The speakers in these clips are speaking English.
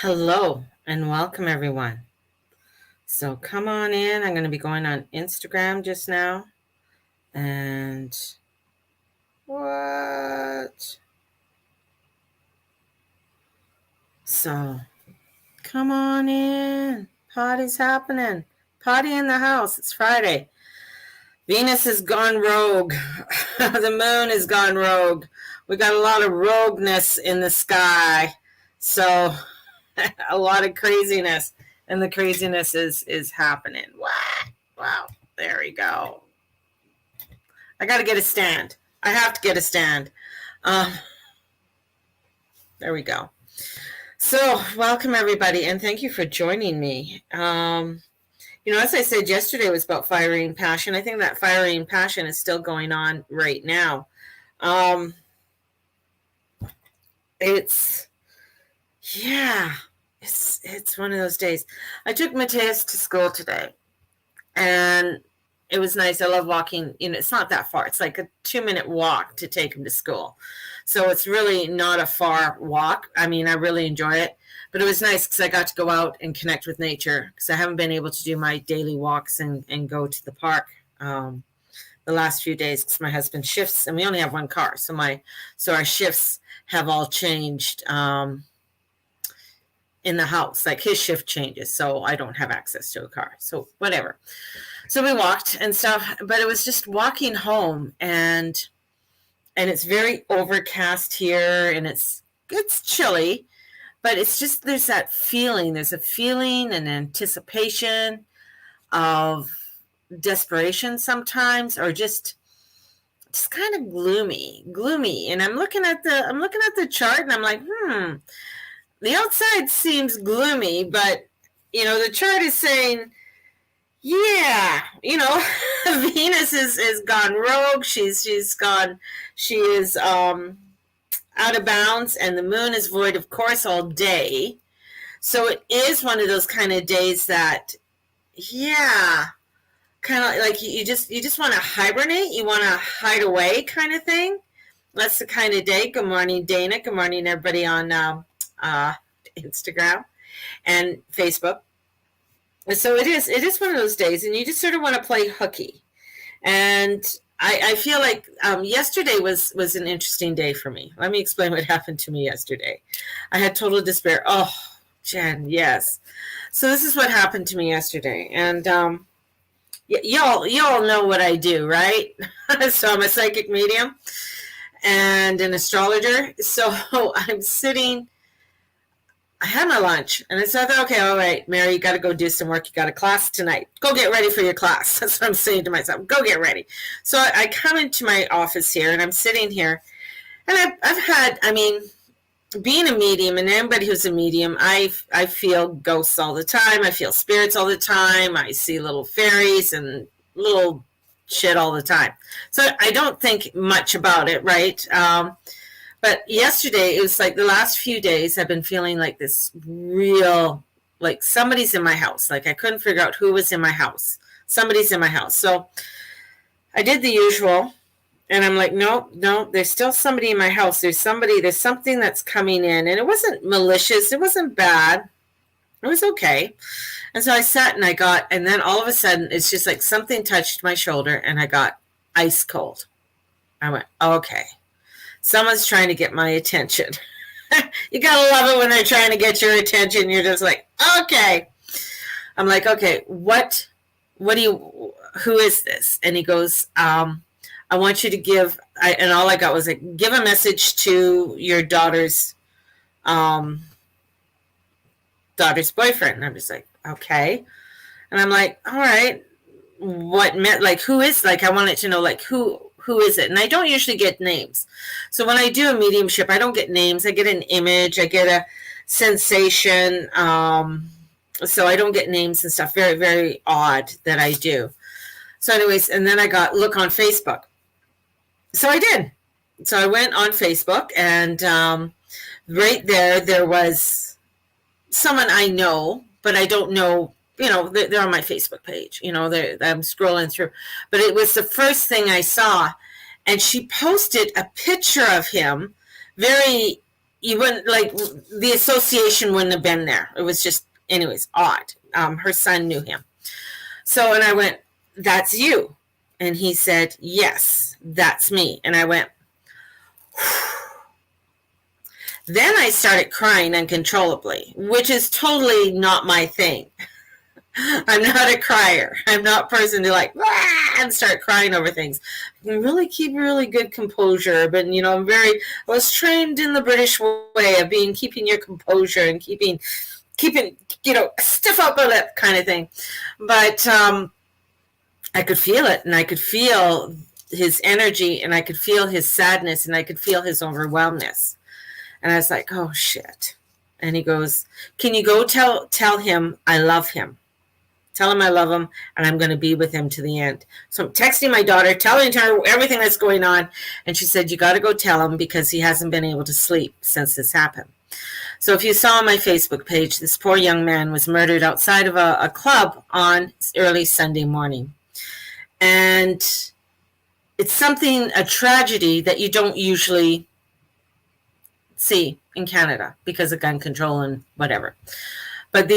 Hello and welcome, everyone. So come on in. I'm going to be going on Instagram just now. And what? So come on in. Party's happening. Party in the house. It's Friday. Venus has gone rogue. The moon has gone rogue. We got a lot of rogueness in the sky. So a lot of craziness. And the craziness is happening. Wow. There we go. I got to get a stand. I have to get a stand. There we go. So welcome, everybody, and thank you for joining me. As I said yesterday, was about fiery and passion. I think that fiery and passion is still going on right now. It's one of those days. I took Mateus to school today, and it was nice. I love walking. It's not that far. It's like a 2-minute walk to take him to school. So it's really not a far walk. I mean, I really enjoy it. But it was nice because I got to go out and connect with nature because I haven't been able to do my daily walks and go to the park the last few days because my husband shifts and we only have one car. So our shifts have all changed in the house. Like his shift changes, so I don't have access to a car. So whatever. So we walked and stuff, but it was just walking home and it's very overcast here and it's chilly. But it's just, there's that feeling. There's a feeling and anticipation of desperation sometimes, or just kind of gloomy. And I'm looking at the chart, and I'm like, the outside seems gloomy, but the chart is saying, Venus is gone rogue. She is out of bounds, and the moon is void, of course, all day. So it is one of those kind of days that, kind of like you just want to hibernate. You want to hide away, kind of thing. That's the kind of day. Good morning, Dana. Good morning, everybody on Instagram and Facebook. And so it is one of those days, and you just sort of want to play hooky. And I feel like yesterday was an interesting day for me. Let me explain what happened to me yesterday. I had total despair. Oh, Jen, yes. So this is what happened to me yesterday. And y'all know what I do, right? So I'm a psychic medium and an astrologer. So I'm sitting. I had my lunch, and I thought, okay, all right, Mary, you got to go do some work. You got a class tonight. Go get ready for your class. That's what I'm saying to myself. Go get ready. So I come into my office here, and I'm sitting here, and I've had, being a medium, and anybody who's a medium, I feel ghosts all the time. I feel spirits all the time. I see little fairies and little shit all the time. So I don't think much about it, right? But yesterday, it was like the last few days, I've been feeling like this real, like somebody's in my house. Like I couldn't figure out who was in my house. Somebody's in my house. So I did the usual, and I'm like, no, there's still somebody in my house. There's something that's coming in. And it wasn't malicious. It wasn't bad. It was okay. And so I sat and then all of a sudden, it's just like something touched my shoulder, and I got ice cold. I went, okay. Someone's trying to get my attention. You gotta love it when they're trying to get your attention. You're just like, okay. I'm like, okay, who is this? And he goes, I want you to give, and all I got was like, give a message to your daughter's boyfriend. And I'm just like, okay. And I'm like, all right, who is, I wanted to know, who is it? And I don't usually get names. So when I do a mediumship, I don't get names. I get an image. I get a sensation. So I don't get names and stuff. Very, very odd that I do. So anyways, and then I got look on Facebook. So I did. So I went on Facebook, and right there was someone I know, but I don't know. They're on my Facebook page. I'm scrolling through. But it was the first thing I saw. And she posted a picture of him, very, you wouldn't like the association wouldn't have been there. It was just, anyways, odd. Her son knew him. So, and I went, "That's you." And he said, "Yes, that's me." And I went, then I started crying uncontrollably, which is totally not my thing. I'm not a crier. I'm not a person to like and start crying over things. I can really keep really good composure, but I was trained in the British way of keeping your composure and keeping stiff upper lip kind of thing. But I could feel it, and I could feel his energy, and I could feel his sadness, and I could feel his overwhelmness. And I was like, "Oh shit!" And he goes, "Can you go tell him I love him? Tell him I love him, and I'm going to be with him to the end." So I'm texting my daughter, telling her everything that's going on. And she said, "You got to go tell him because he hasn't been able to sleep since this happened." So if you saw on my Facebook page, this poor young man was murdered outside of a club on early Sunday morning. And it's a tragedy that you don't usually see in Canada because of gun control and whatever. But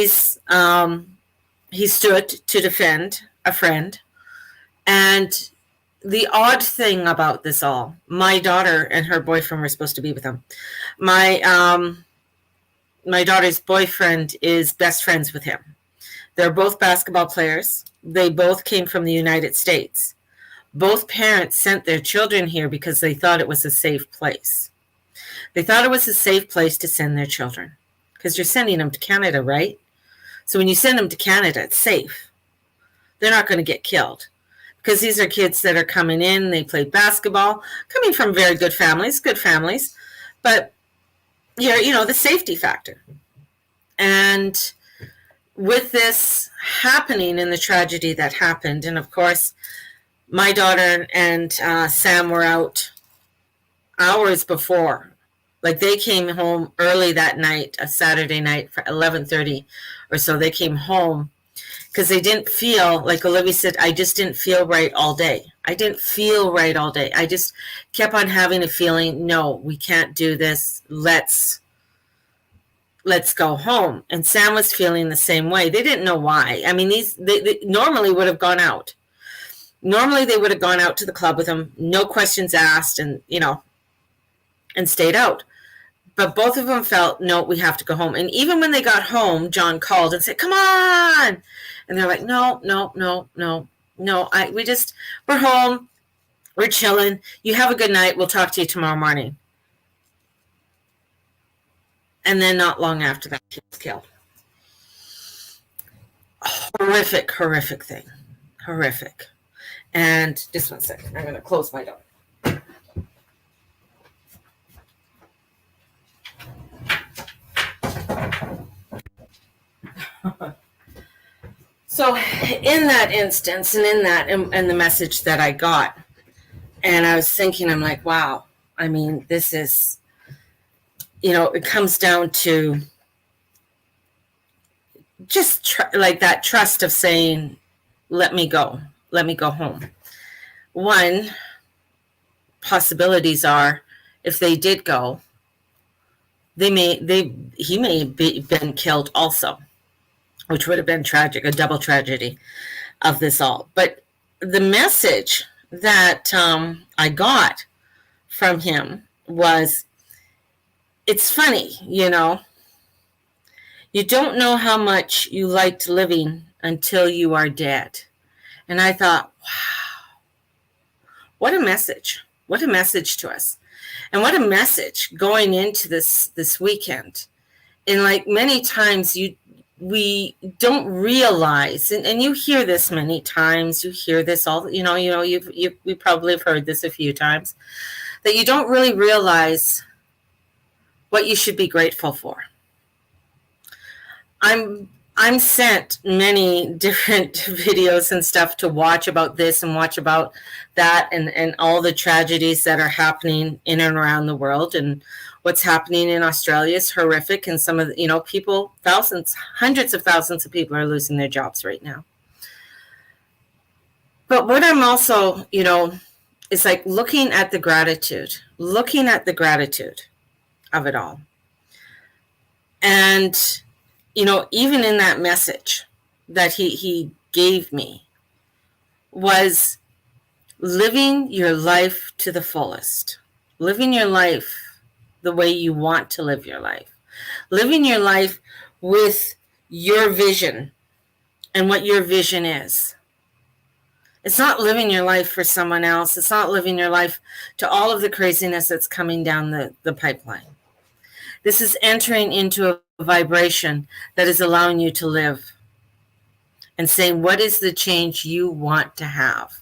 he stood to defend a friend. And the odd thing about this all, my daughter and her boyfriend were supposed to be with him. My daughter's boyfriend is best friends with him. They're both basketball players. They both came from the United States. Both parents sent their children here because they thought it was a safe place. They thought it was a safe place to send their children because you're sending them to Canada, right? So when you send them to Canada, it's safe. They're not going to get killed because these are kids that are coming in. They played basketball, coming from very good families, but the safety factor. And with this happening and the tragedy that happened, and of course, my daughter and Sam were out hours before. Like they came home early that night, a Saturday night for 11:30 or so. They came home because they didn't feel, like Olivia said, I just didn't feel right all day. I didn't feel right all day. I just kept on having a feeling, no, we can't do this. Let's go home. And Sam was feeling the same way. They didn't know why. I mean, they normally would have gone out. Normally they would have gone out to the club with him, no questions asked, and stayed out. But both of them felt, no, we have to go home. And even when they got home, John called and said, "Come on." And they're like, no, we're home. We're chilling. You have a good night. We'll talk to you tomorrow morning. And then not long after that, he was killed. Horrific thing. Horrific. And just one second. I'm going to close my door. So in that instance and the message that I got, and I was thinking, I'm like, wow, I mean, this is, it comes down to just like that trust of saying, let me go home. One, possibilities are, if they did go, he may have been killed also, which would have been tragic, a double tragedy of this all. But the message that I got from him was, it's funny, you don't know how much you liked living until you are dead. And I thought, wow, what a message. What a message to us. And what a message going into this weekend. And like many times we don't realize, and you hear this many times, you hear this all, we probably have heard this a few times, that you don't really realize what you should be grateful for. I'm sent many different videos and stuff to watch about this and watch about that and all the tragedies that are happening in and around the world. And what's happening in Australia is horrific. And some of the, people, hundreds of thousands of people are losing their jobs right now. But what I'm also, is like looking at the gratitude of it all. And, even in that message that he gave me was living your life to the fullest, living your life the way you want to live your life, living your life with your vision and what your vision is. It's not living your life for someone else. It's not living your life to all of the craziness that's coming down the pipeline. This is entering into a vibration that is allowing you to live and saying, what is the change you want to have?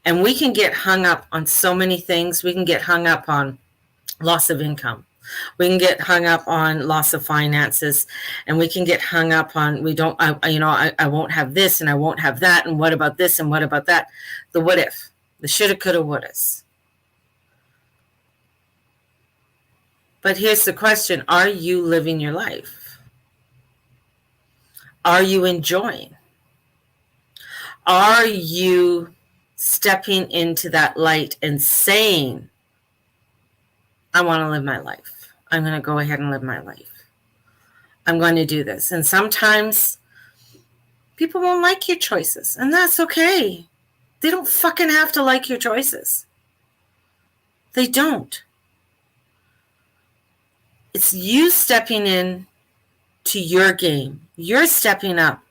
And we can get hung up on so many things. We can get hung up on loss of income. We can get hung up on loss of finances, and we can get hung up on, I won't have this and I won't have that. And what about this? And what about that? The what if, the shoulda, coulda, wouldas. But here's the question. Are you living your life? Are you enjoying? Are you stepping into that light and saying, I want to live my life. I'm going to go ahead and live my life. I'm going to do this. And sometimes people won't like your choices, and that's okay. They don't fucking have to like your choices. They don't. It's you stepping in to your game. You're stepping up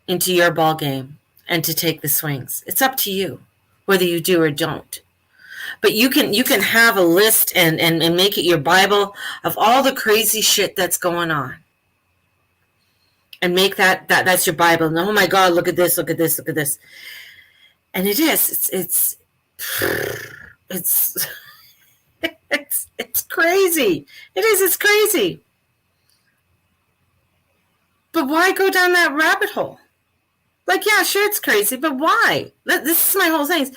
into your ball game and to take the swings. It's up to you, whether you do or don't. But you can have a list and make it your Bible of all the crazy shit that's going on. And make that's your Bible. And oh my God, look at this, look at this, look at this. And it is. It's crazy. It is, it's crazy. But why go down that rabbit hole? Like, yeah, sure, it's crazy, but why? This is my whole thing.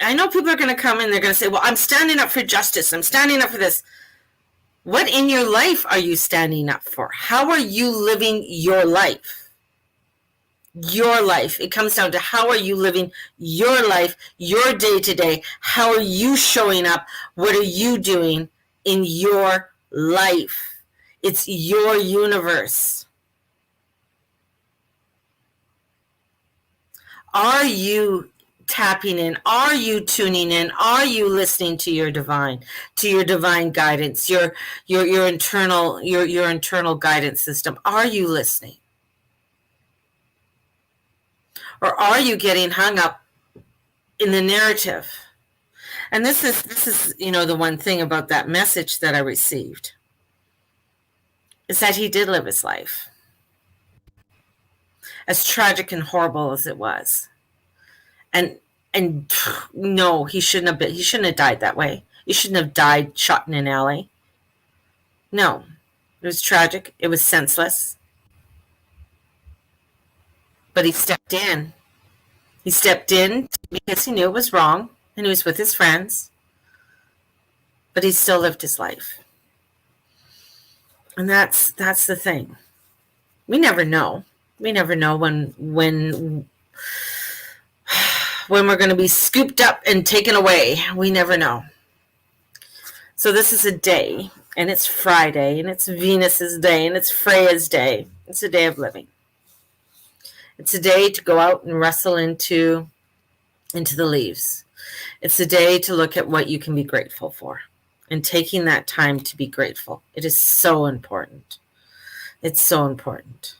I know people are going to come in, they're going to say, well, I'm standing up for justice. I'm standing up for this. What in your life are you standing up for? How are you living your life? Your life. It comes down to how are you living your life, your day to day? How are you showing up? What are you doing in your life? It's your universe. Are you tapping in? Are you tuning in? Are you listening to your divine guidance, your internal guidance system? Are you listening? Or are you getting hung up in the narrative? And this is the one thing about that message that I received is that he did live his life, as tragic and horrible as it was. And no, he shouldn't have died that way. He shouldn't have died shot in an alley. No, it was tragic. It was senseless. But he stepped in. He stepped in because he knew it was wrong, and he was with his friends. But he still lived his life. And that's the thing. We never know. We never know when we're going to be scooped up and taken away. We never know. So this is a day, and it's Friday, and it's Venus's day, and it's Freya's day. It's a day of living. It's a day to go out and wrestle into the leaves. It's a day to look at what you can be grateful for, and taking that time to be grateful. It is so important. It's so important.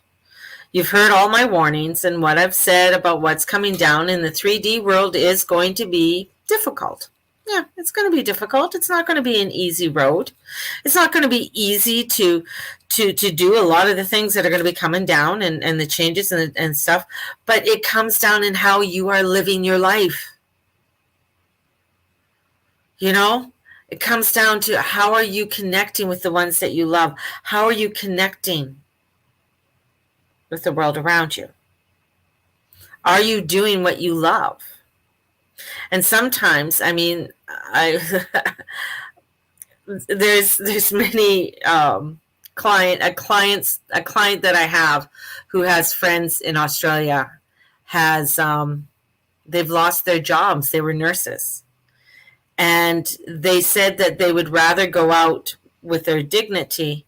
You've heard all my warnings, and what I've said about what's coming down in the 3D world is going to be difficult. Yeah, it's going to be difficult. It's not going to be an easy road. It's not going to be easy to do a lot of the things that are going to be coming down and the changes and stuff. But it comes down in how you are living your life. It comes down to how are you connecting with the ones that you love? How are you connecting with the world around you? Are you doing what you love? And sometimes, there's many client that I have who has friends in Australia has they've lost their jobs. They were nurses, and they said that they would rather go out with their dignity,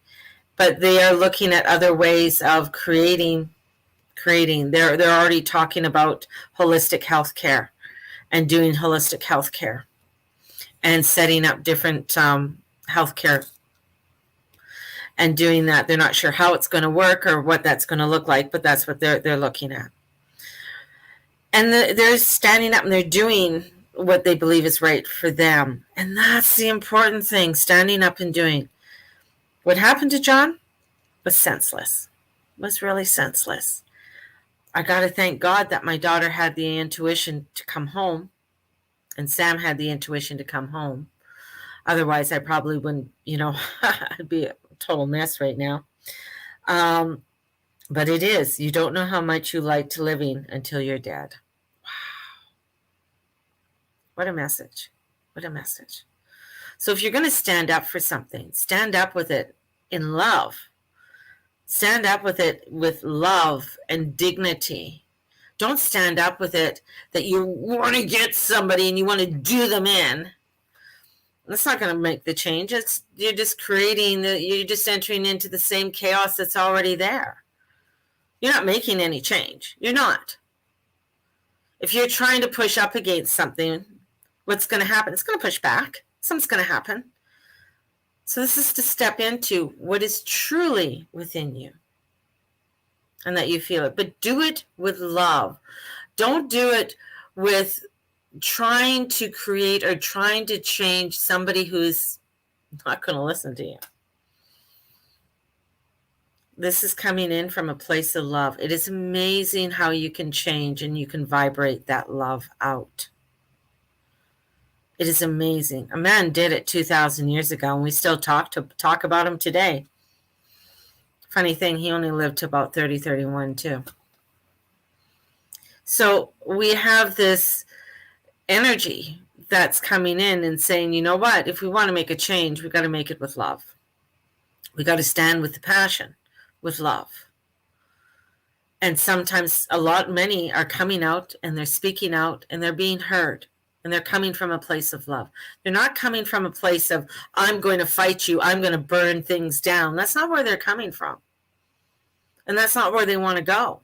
but they are looking at other ways of creating. They're already talking about holistic healthcare and doing holistic healthcare and setting up different healthcare and doing that. They're not sure how it's going to work or what that's going to look like, but that's what they're looking at. And they're standing up and they're doing what they believe is right for them. And that's the important thing, standing up and doing. What happened to John was senseless. It was really senseless. I got to thank God that my daughter had the intuition to come home and Sam had the intuition to come home. Otherwise, I probably wouldn't, I'd be a total mess right now. But it is. You don't know how much you liked living until you're dead. Wow. What a message. What a message. So if you're going to stand up for something, stand up with it in love. Stand up with it with love and dignity. Don't stand up with it that you want to get somebody and you want to do them in. That's not going to make the change. You're just you're just entering into the same chaos that's already there. You're not making any change. You're not. If you're trying to push up against something, what's going to happen? It's going to push back. Something's going to happen. So this is to step into what is truly within you and that you feel it. But do it with love. Don't do it with trying to create or trying to change somebody who's not going to listen to you. This is coming in from a place of love. It is amazing how you can change and you can vibrate that love out. It is amazing. A man did it 2,000 years ago, and we still talk about him today. Funny thing, he only lived to about 30, 31 too. So we have this energy that's coming in and saying, you know what? If we want to make a change, we've got to make it with love. We got to stand with the passion, with love. And sometimes many are coming out and they're speaking out and they're being heard. And they're coming from a place of love. They're not coming from a place of, I'm going to fight you. I'm going to burn things down. That's not where they're coming from. And that's not where they want to go.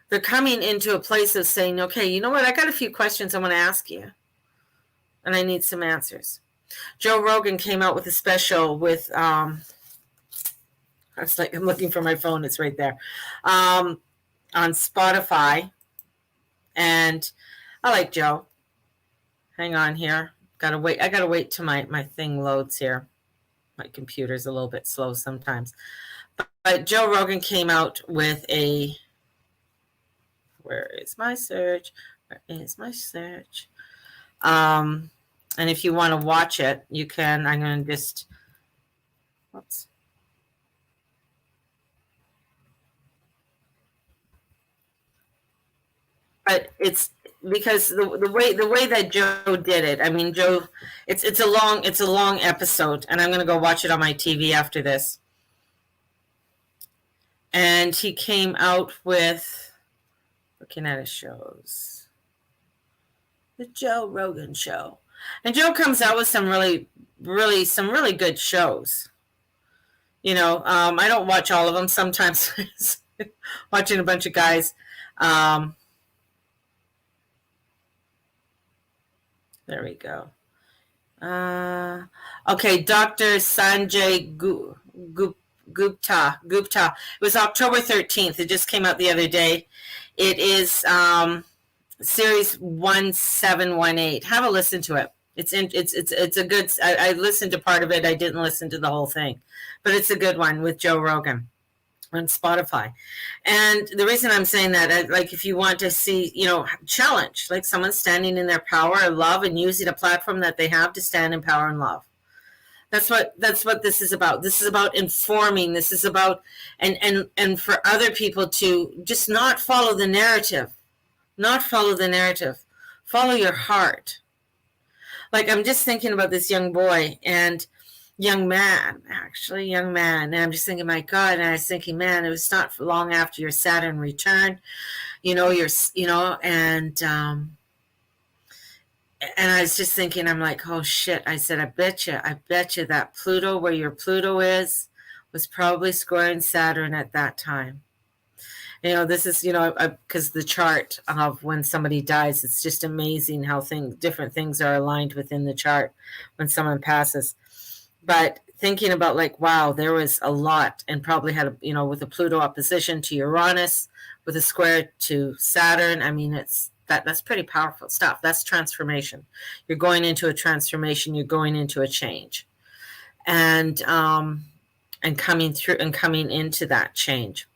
They're coming into a place of saying, okay, you know what? I got a few questions I want to ask you. And I need some answers. Joe Rogan came out with a special with, I'm looking for my phone. It's right there. On Spotify. And I like Joe. Hang on here. Gotta wait. I gotta wait till my thing loads here. My computer's a little bit slow sometimes. But Joe Rogan came out with where is my search? Where is my search? And if you want to watch it, you can. I'm gonna just whoops. But it's because the way that Joe did it. I mean, Joe, it's a long episode, and I'm gonna go watch it on my TV after this. And he came out with, looking at his shows, the Joe Rogan Show, and Joe comes out with some really good shows. I don't watch all of them. Sometimes watching a bunch of guys. There we go. Okay, Dr. Sanjay Gupta. It was October 13th. It just came out the other day. It is series 1718. Have a listen to it. It's a good. I listened to part of it. I didn't listen to the whole thing, but it's a good one with Joe Rogan on Spotify. And the reason I'm saying that, like, if you want to see, challenge, like someone standing in their power and love and using a platform that they have to stand in power and love. That's what this is about. This is about informing. This is about, and for other people to just not follow the narrative, follow your heart. Like, I'm just thinking about this young boy and young man, and I'm just thinking, my God, and I was thinking, man, it was not long after your Saturn return, and And I was just thinking, I'm like, oh shit. I said, I bet you that Pluto, where your Pluto is, was probably squaring Saturn at that time. This is, because the chart of when somebody dies, it's just amazing how different things are aligned within the chart when someone passes. But thinking about like, wow, there was a lot, and probably had, with a Pluto opposition to Uranus, with a square to Saturn. I mean, that's pretty powerful stuff. That's transformation. You're going into a transformation. You're going into a change, and coming through and coming into that change,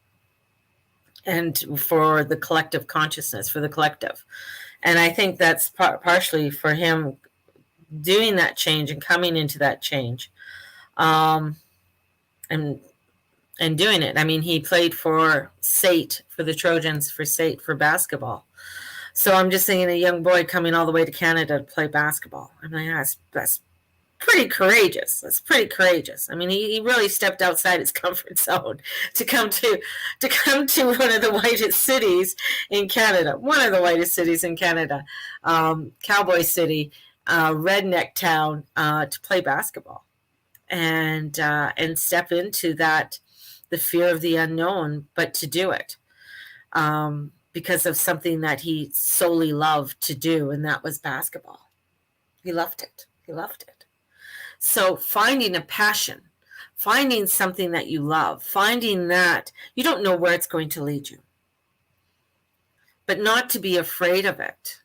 and for the collective consciousness, for the collective. And I think that's partially for him doing that change and coming into that change, and doing it. I mean, he played for SAIT, for the Trojans, for SAIT, for basketball. So I'm just thinking, a young boy coming all the way to Canada to play basketball. I mean, that's pretty courageous. That's pretty courageous. I mean, he really stepped outside his comfort zone to come to one of the whitest cities in Canada. One of the whitest cities in Canada, Cowboy City, redneck town, to play basketball, and step into that, the fear of the unknown, but to do it, because of something that he solely loved to do, and that was basketball. He loved it. He loved it. So finding a passion, finding something that you love, finding that you don't know where it's going to lead you, but not to be afraid of it,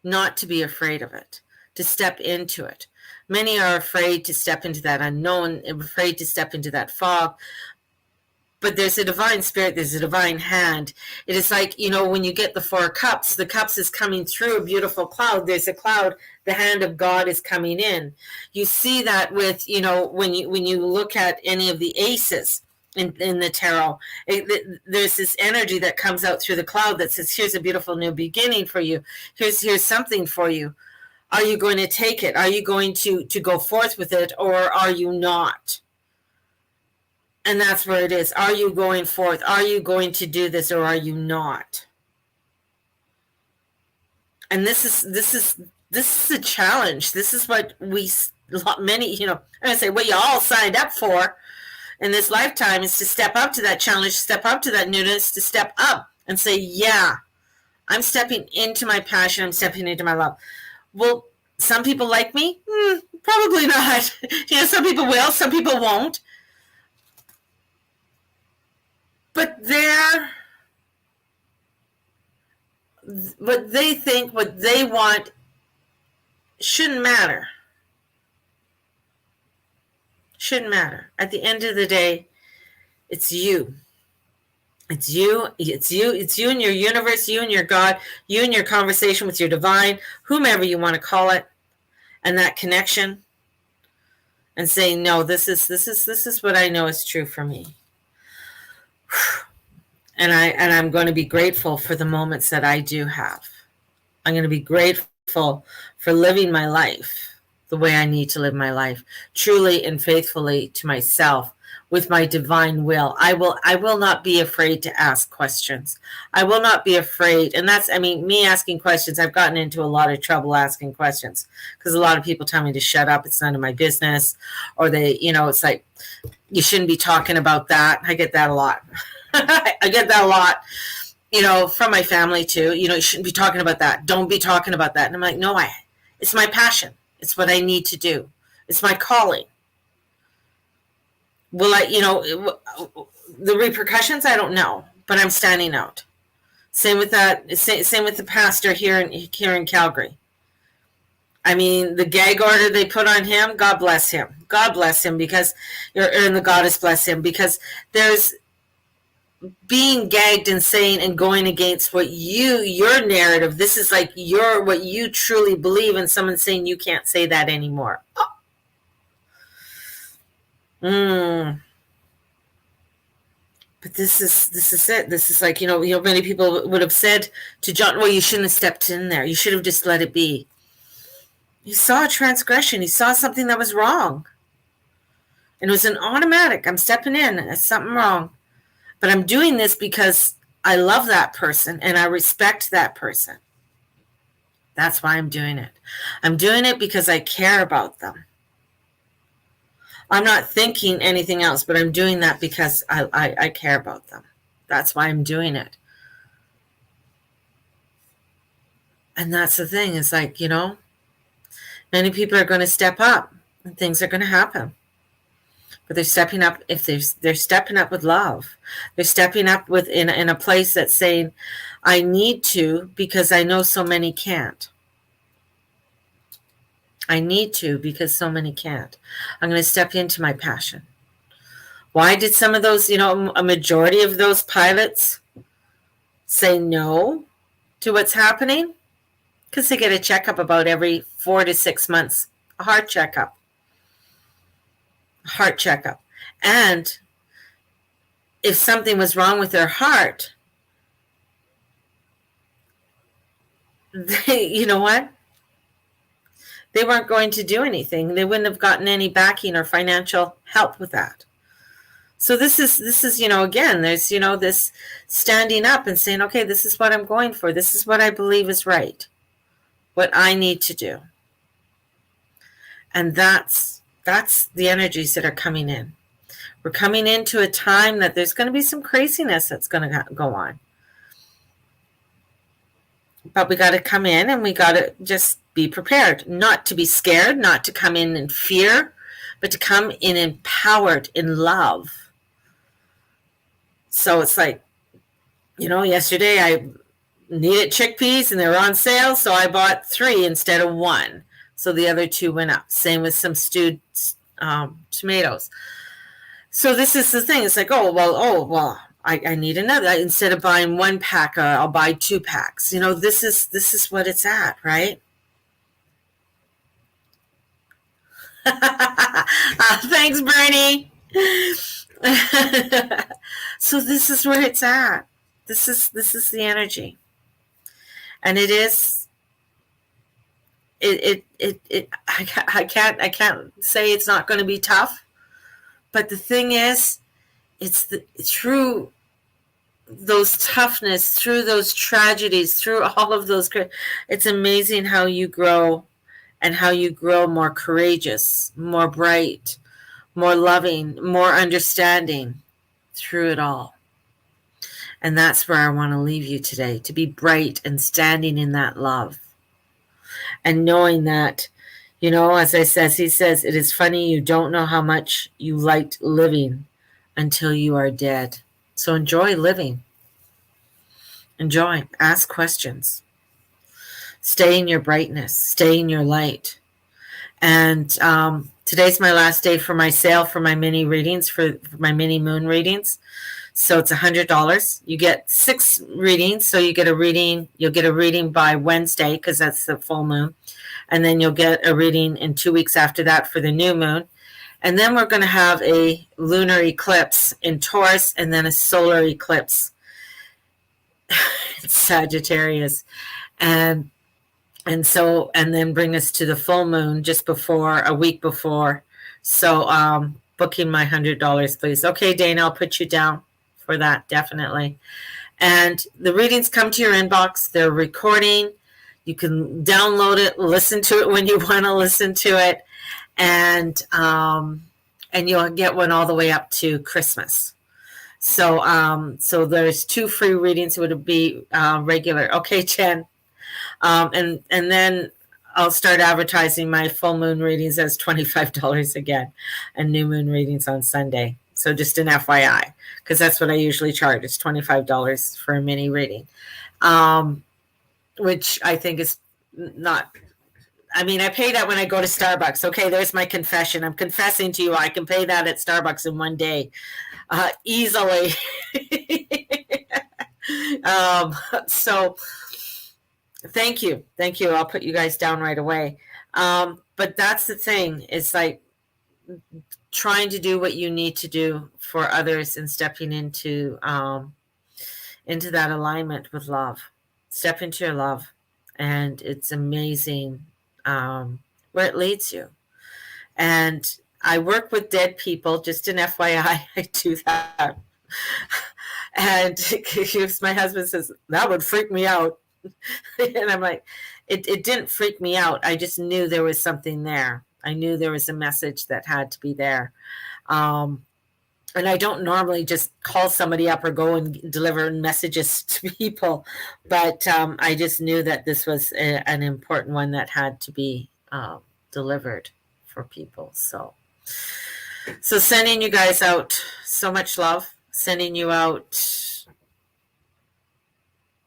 to step into it. Many are afraid to step into that unknown, afraid to step into that fog. But there's a divine spirit, there's a divine hand. It is like, when you get the 4 cups, the cups is coming through a beautiful cloud. There's a cloud, the hand of God is coming in. You see that with, when you look at any of the aces in the tarot, there's this energy that comes out through the cloud that says, here's a beautiful new beginning for you. Here's something for you. Are you going to take it? Are you going to go forth with it, or are you not? And that's where it is. Are you going forth? Are you going to do this, or are you not? And this is a challenge. This is what many, I say what you all signed up for in this lifetime, is to step up to that challenge, step up to that newness, to step up and say, yeah, I'm stepping into my passion. I'm stepping into my love. Well, some people like me? Probably not. Some people will, some people won't. But what they think, what they want, shouldn't matter. Shouldn't matter. At the end of the day, it's you. It's you and your universe, you and your God, you and your conversation with your divine, whomever you want to call it, and that connection, and saying, no, this is what I know is true for me. And I'm going to be grateful for the moments that I do have. I'm going to be grateful for living my life the way I need to live my life, truly and faithfully to myself, with my divine will. I will not be afraid to ask questions. I will not be afraid. And that's, me asking questions, I've gotten into a lot of trouble asking questions, because a lot of people tell me to shut up. It's none of my business. Or they, it's like, you shouldn't be talking about that. I get that a lot. I get that a lot, from my family too. You shouldn't be talking about that. Don't be talking about that. And I'm like, no, it's my passion. It's what I need to do. It's my calling. Will I, the repercussions, I don't know, but I'm standing out. Same with that. Same with the pastor here in Calgary. The gag order they put on him, God bless him. God bless him, because, and the goddess bless him, because there's being gagged and saying and going against what your narrative, this is like what you truly believe, and someone saying you can't say that anymore. But this is it. This is like, many people would have said to John, well, you shouldn't have stepped in there. You should have just let it be. You saw a transgression. You saw something that was wrong. And it was an automatic. I'm stepping in. There's something wrong. But I'm doing this because I love that person and I respect that person. That's why I'm doing it. I'm doing it because I care about them. I'm not thinking anything else, but I'm doing that because I care about them. That's why I'm doing it. And that's the thing. It's like, many people are going to step up and things are going to happen. But they're stepping up. If they're stepping up with love, they're stepping up with in a place that's saying, I need to because I know so many can't. I need to because so many can't. I'm going to step into my passion. Why did some of those, a majority of those pilots say no to what's happening? Because they get a checkup about every 4 to 6 months, a heart checkup. And if something was wrong with their heart, you know what? They weren't going to do anything. They wouldn't have gotten any backing or financial help with that. So this is again, there's this standing up and saying, okay, this is what I'm going for. This is what I believe is right. What I need to do. And that's the energies that are coming in. We're coming into a time that there's going to be some craziness that's going to go on. But we got to come in and we got to just be prepared, not to be scared, not to come in fear, but to come in empowered in love. So it's like, yesterday I needed chickpeas and they were on sale, so I bought 3 instead of 1. So the other 2 went up. Same with some stewed tomatoes. So this is the thing. It's like, I need another. Instead of buying 1 pack, I'll buy 2 packs. This is what it's at, right? Thanks, Bernie. So this is where it's at. This is the energy, and it is. I can't say it's not going to be tough, but the thing is, it's through those toughness, through those tragedies, through all of those. It's amazing how you grow, and how you grow more courageous, more bright, more loving, more understanding through it all. And that's where I want to leave you today, to be bright and standing in that love. And knowing that, as he says, it is funny you don't know how much you liked living until you are dead. So enjoy living. Enjoy. Ask questions. Stay in your brightness. Stay in your light. And today's my last day for my sale for my mini readings, for my mini moon readings. So it's $100. You get 6 readings. So you'll get a reading by Wednesday, because that's the full moon. And then you'll get a reading in 2 weeks after that for the new moon. And then we're going to have a lunar eclipse in Taurus, and then a solar eclipse in Sagittarius. And then bring us to the full moon just a week before. So booking my $100, please. Okay, Dana, I'll put you down for that, definitely. And the readings come to your inbox. They're recording. You can download it, listen to it when you want to listen to it, and you'll get one all the way up to Christmas. So there's 2 free readings. It would be regular. Okay, Chen. And then I'll start advertising my full moon readings as $25 again, and new moon readings on Sunday. So just an FYI, because that's what I usually charge. It's $25 for a mini reading, which I think is not. I mean, I pay that when I go to Starbucks. Okay, there's my confession. I'm confessing to you, I can pay that at Starbucks in one day, easily. So thank you. I'll put you guys down right away. But that's the thing. It's like trying to do what you need to do for others and stepping into that alignment with love. Step into your love, and it's amazing where it leads you. And I work with dead people, just an FYI, I do that. And my husband says, that would freak me out. And I'm like, it didn't freak me out. I just knew there was something there. I knew there was a message that had to be there. Um, and I don't normally just call somebody up or go and deliver messages to people, but I just knew that this was an important one that had to be delivered for people. So sending you guys out so much love, sending you out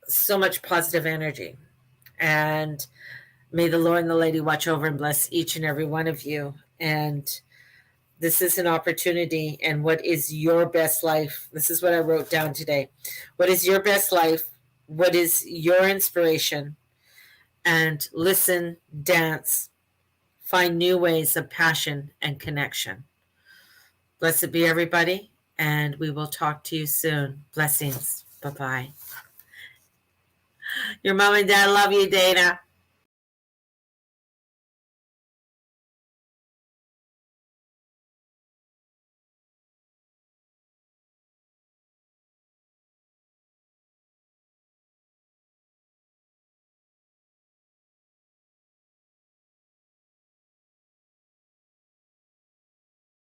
so much positive energy, and may the Lord and the Lady watch over and bless each and every one of you. And this is an opportunity. And what is your best life? This is what I wrote down today. What is your best life? What is your inspiration? And listen, dance, find new ways of passion and connection. Blessed be everybody, and we will talk to you soon. Blessings. Bye-bye. Your mom and dad love you, Dana.